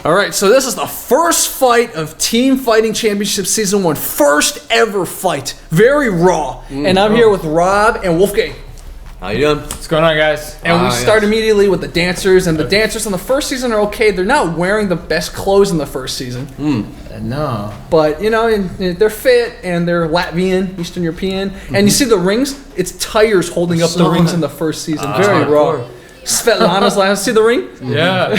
All right, so this is the first fight of Team Fighting Championship Season 1. First ever fight. Very raw. And I'm here with Rob and Wolfgang. How you doing? What's going on, guys? And we start immediately with the dancers. And the dancers in the first season are okay. They're not wearing the best clothes in the first season. No. But, you know, they're fit and they're Latvian, Eastern European. And you see the rings? It's tires holding up the rings in the first season. Very raw. Svetlana's last. See the ring? Yeah.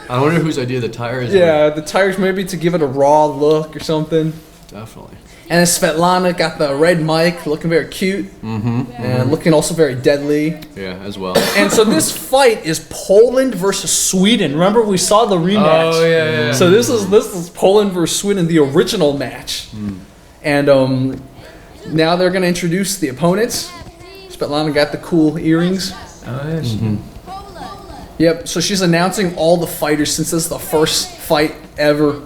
I wonder whose idea the tires Yeah, the tires maybe to give it a raw look or something. Definitely. And then Svetlana got the red mic, looking very cute, and looking also very deadly. Yeah, as well. And so this fight is Poland versus Sweden. Remember, we saw the rematch. Oh yeah. So this is Poland versus Sweden, the original match. And now they're gonna introduce the opponents. Svetlana got the cool earrings. Oh yeah. Yep. So she's announcing all the fighters since this is the first fight ever.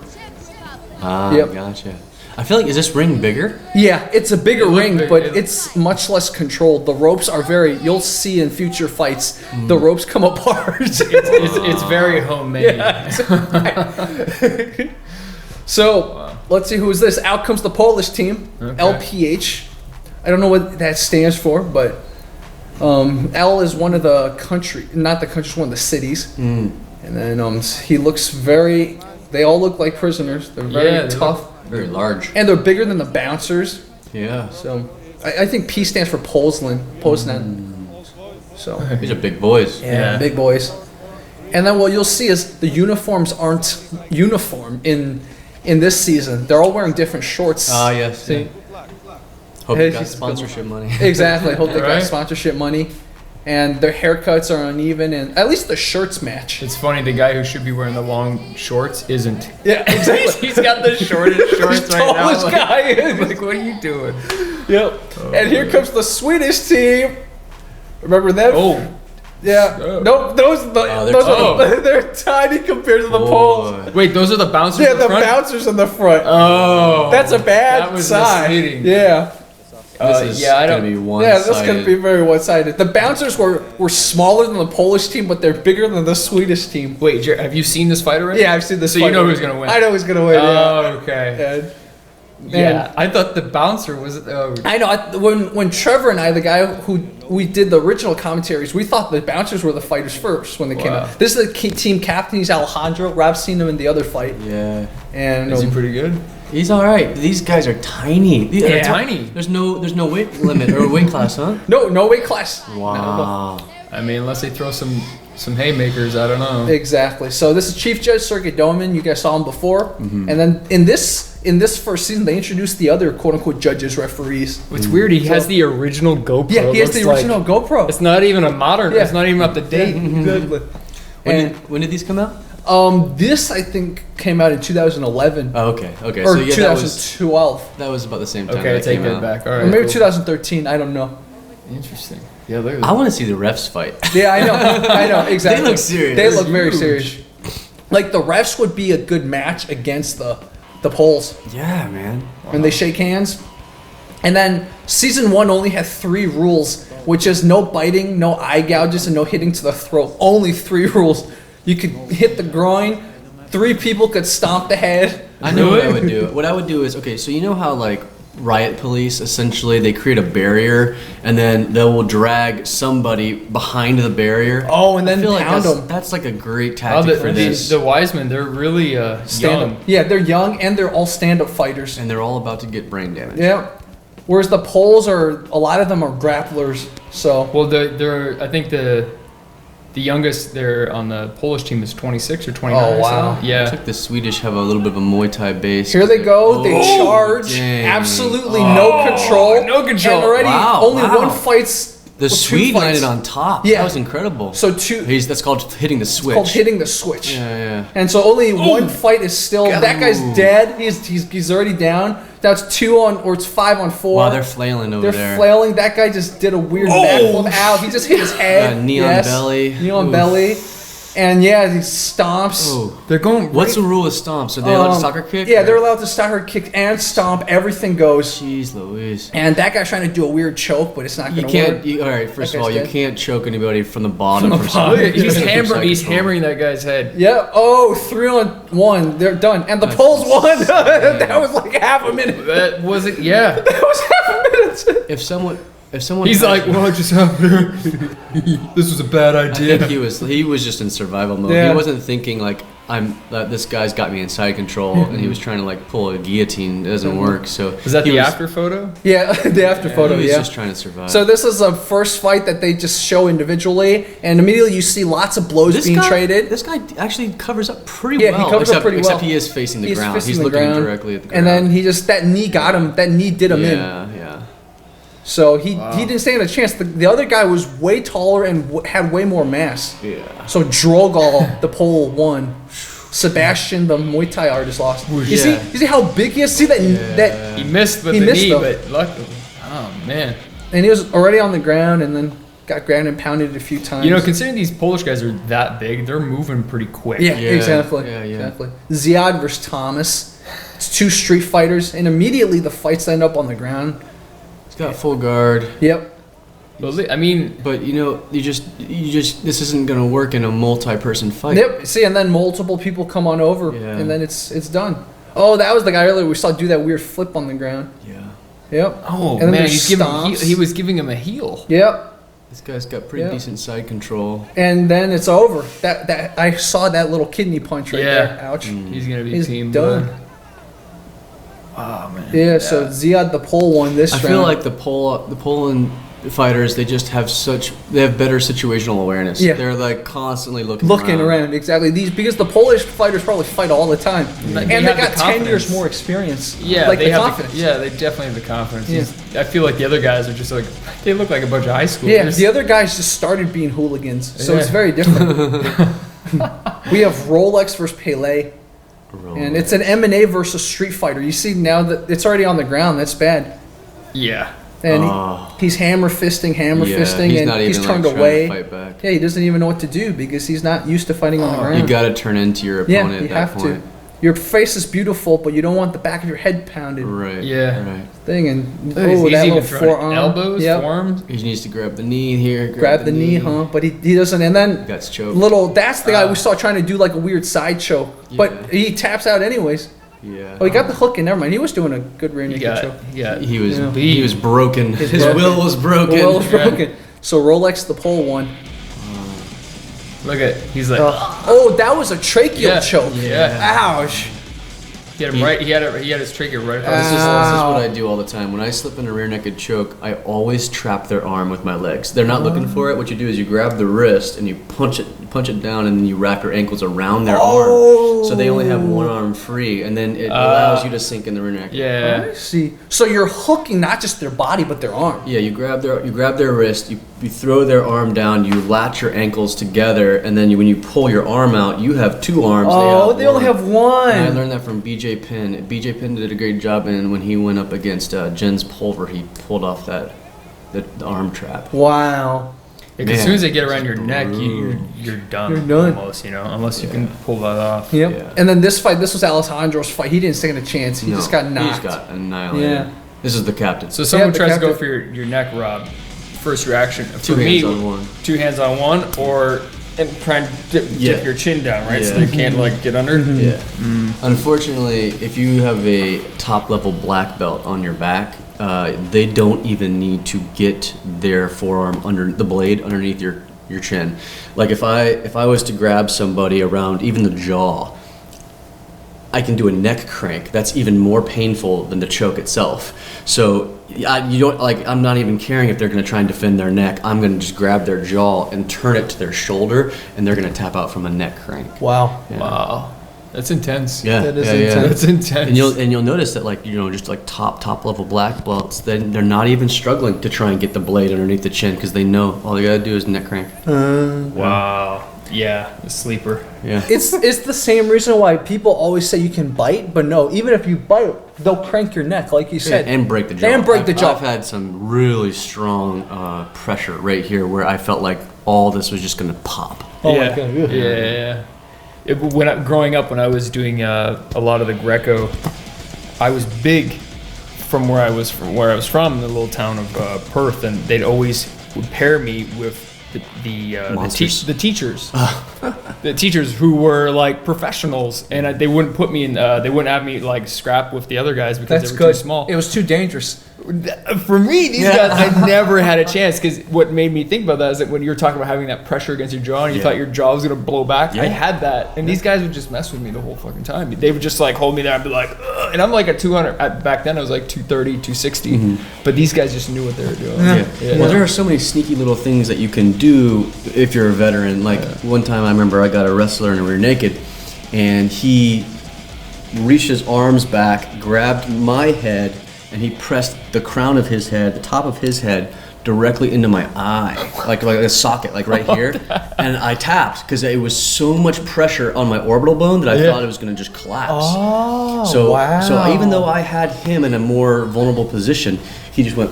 Yep. Gotcha. I feel like, is this ring bigger? Yeah, it's a bigger ring, big, but it's much less controlled. The ropes are you'll see in future fights, the ropes come apart. It's very homemade. Yeah. So, let's see who is this. Out comes the Polish team, LPH. I don't know what that stands for, but L is one of the one of the cities. And then he looks they all look like prisoners. They're very tough. Very large. And they're bigger than the bouncers. Yeah. So I think P stands for Poznan. So These are big boys. yeah, big boys. And then what you'll see is the uniforms aren't uniform in this season. They're all wearing different shorts. Yes. See? Hope Hey, you got she's- sponsorship money. Exactly. Hope they got Right. sponsorship money. And their haircuts are uneven, and at least the shirts match. It's funny, the guy who should be wearing the long shorts isn't. Yeah, exactly. He's got the shortest shorts right now. Tallest guy. Like, what are you doing? Yep. And here comes the Swedish team. Remember them? Oh. Yeah. Nope. They're tiny compared to the Poles. Wait, those are the bouncers Yeah, in the the front? bouncers in the front. Oh. That's a bad that was sign. misleading. Yeah. This is I gonna don't. be one-sided. Yeah, that's going to be very one-sided. The bouncers were smaller than the Polish team, but they're bigger than the Swedish team. Wait, have you seen this fight already? Yeah, I've seen this So fight you know already. who's gonna win? I know who's going to win, Oh, okay. And I thought the bouncer was. I know. When Trevor and I, the guy who we did the original commentaries, we thought the bouncers were the fighters first when they came out. This is the team captain. He's Alejandro. Rob's seen him in the other fight. Yeah. And Is he pretty good? He's all right. These guys are tiny. They're tiny. There's no weight limit or weight class, huh? no weight class. Wow. I mean, unless they throw some haymakers, I don't know. Exactly. So this is Chief Judge Sergey Domin. You guys saw him before. And then in this first season, they introduced the other quote-unquote judges, referees. It's weird. He has the original GoPro. Yeah, he has the Looks original like- GoPro. It's not even a modern. Yeah. It's not even up to date. Exactly. When did these come out? This I think came out in 2011 Oh, okay. or So yeah, 2012, that was about the same time. Okay, that take came that out. back. All right. or maybe cool. 2013. I don't know. Interesting. Yeah, look at I want to see the refs fight. Yeah, I know exactly. They look serious. They look very Huge. serious. Like the refs would be a good match against the Poles, Yeah, man. and they shake hands. And then season 1 only had 3 rules, which is no biting, no eye gouges, and no hitting to the throat. Only 3 rules. You could hit the groin. 3 people could stomp the head. I know what I would do. What I would do is, okay, so you know how like riot police, essentially, they create a barrier and then they will drag somebody behind the barrier. Oh, and then I feel like pound that's, them. that's like a great tactic for this. the Wisemen, they're really Stand young. up. Yeah, they're young and they're all stand-up fighters. And they're all about to get brain damage. Yeah. Whereas the Poles a lot of them are grapplers. So Well, I think the youngest there on the Polish team is 26 or 29. Oh, or wow. something. Yeah. Looks like the Swedish have a little bit of a Muay Thai base. here they go. They Oh, charge. dang. Absolutely no control. no control. And already Wow, only wow. one fight's. The well, 2 Swede fights. landed on top. Yeah. That was incredible. So 2. That's called hitting the switch. Called hitting the switch. Yeah. And so only one fight is still. That guy's dead. He's already down. That's 2 on, or it's 5 on 4. Wow, they're flailing over They're there. flailing. That guy just did a weird backflip out. He just hit his head. Neon belly. Neon Oof. belly. And yeah, these stomps. Oh. They're going. What's the rule of stomps? Are they allowed to soccer kick? Yeah, they're allowed to soccer kick and stomp. Everything goes. Jeez Louise. And that guy's trying to do a weird choke, but it's not You going to work. can't. All right. First That of all, guy's you dead. can't choke anybody from the bottom. From the bottom. Look at- he's From hammering. He's side control. hammering that guy's head. Yeah. Oh, 3-on-1. They're done. And the Poles won. That was like half a minute. That wasn't. Yeah. That was half a minute. If someone. He's like, what just happened? This was a bad I idea. think he was just in survival mode. Yeah. He wasn't thinking like this guy's got me in side control, and he was trying to like pull a guillotine. It doesn't work. So Was that he the was- after photo? Yeah, the after photo, He was yeah. just trying to survive. So this is a first fight that they just show individually, and immediately you see lots of blows being traded. This guy actually covers up pretty Yeah, well. he covers up pretty well. Except he is facing the He's ground. facing He's the looking ground. directly at the ground. And then he just, that knee got him, that knee did him in. Yeah. So he didn't stand a chance. The other guy was way taller and had way more mass. Yeah. So Drogal, the Pole, won. Sebastian, the Muay Thai artist, lost. You Yeah. see how big he is? See that? That He missed with He the missed, knee, though. but luckily. Oh man. and he was already on the ground, and then got ground and pounded a few times. You know, considering these Polish guys are that big, they're moving pretty quick. Yeah, Yeah, exactly. yeah. Exactly. Ziad versus Thomas. It's two street fighters, and immediately the fights end up on the ground. He's got full guard. Yep. But, I mean, But you just this isn't gonna work in a multi-person fight. Yep. See, and then multiple people come on over, Yeah. and then it's done. Oh, that was the guy earlier we saw do that weird flip on the ground. Yeah. Yep. oh And then man, there's he's giving stomps. he was giving him a heel. Yep. This guy's got pretty Yeah. decent side control. And then it's over. That I saw that little kidney punch right there. Ouch. He's gonna be He's team done. blood. Oh man. Yeah, so Ziad the Pole won this I round. feel like the Poland fighters, they have better situational awareness. Yeah. They're like constantly looking around exactly these because the Polish fighters probably fight all the time, They and they have got the 10 years confidence. more experience. Yeah, like they the have confidence. yeah, they definitely have the confidence. Yeah. I feel like the other guys are just like they look like a bunch of high schoolers. Yeah, the other guys just started being hooligans, so it's Yeah. very different. We have Rolex versus Pele, and it's an M&A versus Street Fighter. You see now that it's already on the ground. That's bad. Yeah. And Oh. he's hammer fisting, he's and not he's even turned like, trying away. to fight back. Yeah, he doesn't even know what to do because he's not used to fighting on the ground. You got to turn into your yeah, opponent you at that have point. to. Your face is beautiful, but you don't want the back of your head pounded. Right. Yeah. Right. Thing and He's that even little throwing forearm, elbows, Yep. forearms. He needs to grab the knee here. Grab the knee, huh? But he doesn't. And then That's choked. little. That's the guy we saw trying to do like a weird side choke, but he taps out anyways. Yeah. Oh, he got the hook in. Never mind. He was doing a good rear He naked got choke. He was Yeah. he was broken. His broken. will was broken. The well was broken. So Rolex the Pole won. Look at he's like Oh, that was a tracheal yeah, choke. Yeah. Ouch. He had him right. He had his trachea right across This his is Ow. what I do all the time. When I slip in a rear naked choke, I always trap their arm with my legs. They're not looking for it. What you do is you grab the wrist and you punch it down, and then you wrap your ankles around their arm, so they only have one arm free, and then it allows you to sink in the rear naked. Yeah. I see. So you're hooking not just their body but their arm. Yeah, you grab their wrist, you throw their arm down, you latch your ankles together, and then when you pull your arm out, you have two arms. Oh, they only have one. And I learned that from BJ Penn. BJ Penn did a great job, and when he went up against Jens Pulver, he pulled off the arm trap. Wow. As Man, soon as they get around your neck, brutal. you're done. You're done. Almost, unless you can pull that off. Yep. Yeah. And then this was Alessandro's fight. He didn't stand a chance. He No, just got He knocked. just got annihilated. Yeah. This is the captain. So someone the tries to go captain- for your neck, Rob. First reaction. Two for hands me, on one. 2 hands on one, or and try and dip Yeah. your chin down, right? So Yeah. they can't like get under. Yeah. Unfortunately, if you have a top level black belt on your back, they don't even need to get their forearm under the blade underneath your chin. Like if I was to grab somebody around even the jaw, I can do a neck crank. That's even more painful than the choke itself. So you don't like. I'm not even caring if they're going to try and defend their neck. I'm going to just grab their jaw and turn it to their shoulder, and they're going to tap out from a neck crank. Wow. Yeah. Wow, that's intense. Yeah, That is yeah, intense. That's intense. And you'll notice that just like top level black belts, then they're not even struggling to try and get the blade underneath the chin because they know all they gotta do is neck crank. Wow. Yeah, the sleeper. Yeah. It's the same reason why people always say you can bite, but no, even if you bite, they'll crank your neck, like you said. And break the jaw. And break the jaw. I've had some really strong pressure right here where I felt like all this was just gonna pop. Oh yeah. my God. Yeah. Growing up, when I was doing a lot of the Greco, I was big from where I was from, the little town of Perth, and they'd always would pair me with the teachers, the teachers who were like professionals, and they wouldn't put me in. They wouldn't have me like scrap with the other guys because That's they were good. too small. It was too dangerous. For me, these guys, I never had a chance, because what made me think about that is that when you were talking about having that pressure against your jaw and you thought your jaw was going to blow back, I had that. And these guys would just mess with me the whole fucking time. They would just like hold me there and be like, ugh. And I'm like a 200. Back then I was like 230, 260. But these guys just knew what they were doing. Well, there are so many sneaky little things that you can do if you're a veteran. Like one time I remember I got a wrestler and we were naked, and he reached his arms back, grabbed my head, and he pressed the crown of his head, the top of his head, directly into my eye, like a socket, like right here. And I tapped because it was so much pressure on my orbital bone that I thought it was going to just collapse. Oh, So wow. So even though I had him in a more vulnerable position, he just went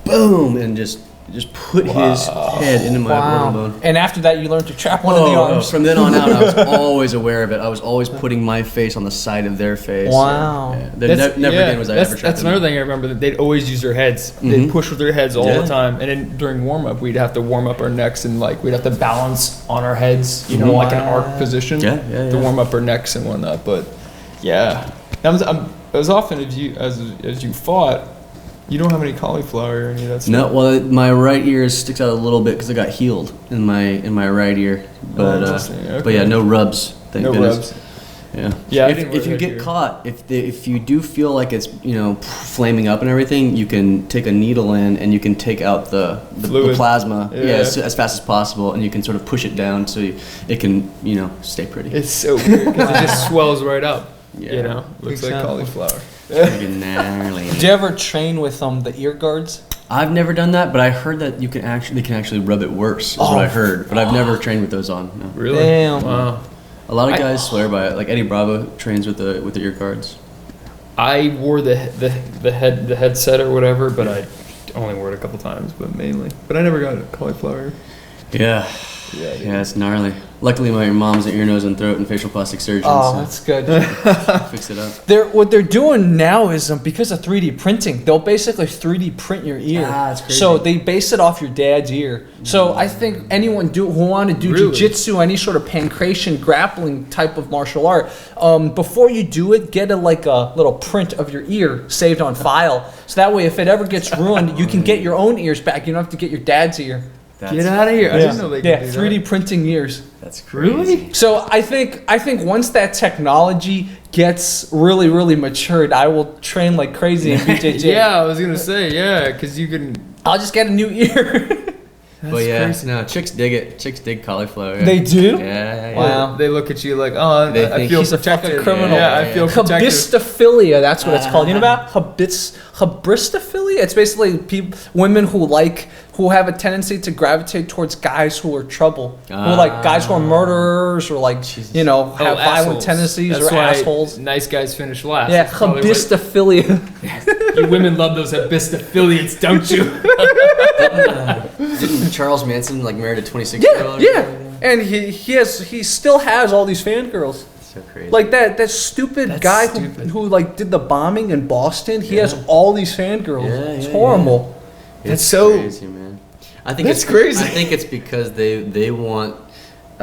boom and just put his head into my orbital bone. And after that, you learned to trap one of the arms. From then on out, I was always aware of it. I was always putting my face on the side of their face. Wow. Never again was I ever trapped. That's another thing I remember, that they'd always use their heads. They'd push with their heads all the time. And then during warm up, we'd have to warm up our necks, and like we'd have to balance on our heads, like an arc position to warm up our necks and whatnot. But as often as you fought, you don't have any cauliflower or any of that stuff. No, well, my right ear sticks out a little bit because I got healed in my right ear, but yeah, no rubs. Thank goodness. Rubs. Yeah. I If you get caught, if you do feel like it's flaming up and everything, you can take a needle in and you can take out the plasma as fast as possible, and you can sort of push it down so it can stay pretty. It's so weird because it just swells right up. Yeah. Looks like cauliflower. Gnarly. Did you ever train with the ear guards? I've never done that, but I heard that they can actually rub it worse. Is what I heard, but I've never trained with those on. No. Really? Damn. Wow. A lot of guys swear by it. Like Eddie Bravo trains with the ear guards. I wore the headset or whatever, but I only wore it a couple times, but mainly. But I never got a cauliflower. Yeah, it's gnarly. Luckily, my mom's an ear, nose, and throat and facial plastic surgeon. Oh, so that's good. fix it up. What they're doing now is because of 3D printing, they'll basically 3D print your ear. That's crazy. So they base it off your dad's ear. So I think anyone who want to do jiu-jitsu, any sort of pancration, grappling type of martial art, before you do it, get a little print of your ear saved on file. So that way, if it ever gets ruined, you can get your own ears back. You don't have to get your dad's ear. Get out of here! I didn't know they could do 3D printing ears. That's crazy. Really? So I think once that technology gets really, really matured, I will train like crazy in BJJ. Yeah, I was gonna say because you can. I'll just get a new ear. But no, chicks dig it. Chicks dig cauliflower. They do? Yeah. Wow. They look at you like, oh, They I think feel he's a protected. fucking criminal. I feel protected. Habistophilia, that's what it's called. You know about habistophilia? It's basically women who have a tendency to gravitate towards guys who are trouble. Who are like guys who are murderers or have violent assholes. tendencies. That's or why assholes. Nice guys finish last. Yeah, That's probably habistophilia. you women love those habistophiliates, don't you? Didn't Charles Manson married a 26-year-old? Yeah. And he still has all these fangirls. So crazy. Like that stupid guy who did the bombing in Boston. He has all these fangirls. It's horrible. It's so crazy, man. I think that's it's crazy. I think it's because they want.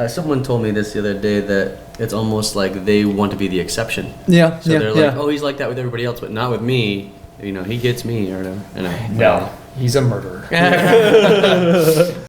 Someone told me this the other day that it's almost like they want to be the exception. Yeah. So they're like, oh, he's like that with everybody else, but not with me. He gets me or whatever. No, he's a murderer.